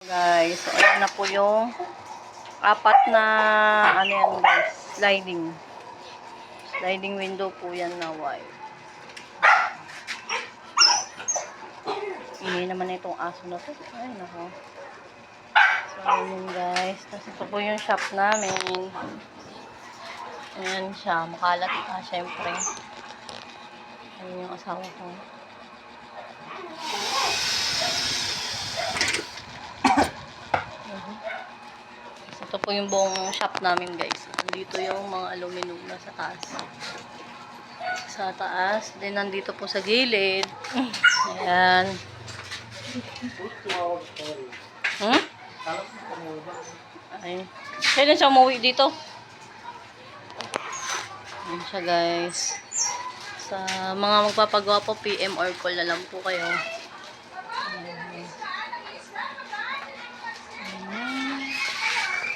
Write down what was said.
Guys, so ayan na po yung apat na ano yan guys, sliding window po yan na white. Ingay naman itong aso na to. Ay nako. So ayan guys, tapos ito po yung shop namin. Ayan siya, makalat pa syempre. Ayan yung asawa ko. Ito po yung buong shop namin guys. Dito yung mga aluminum na sa taas. Sa taas. Then nandito po sa gilid. Ayan. Ay. Kailan siya umuwi dito? Ayan siya guys. Sa mga magpapagawa po, PM or call na lang po kayo.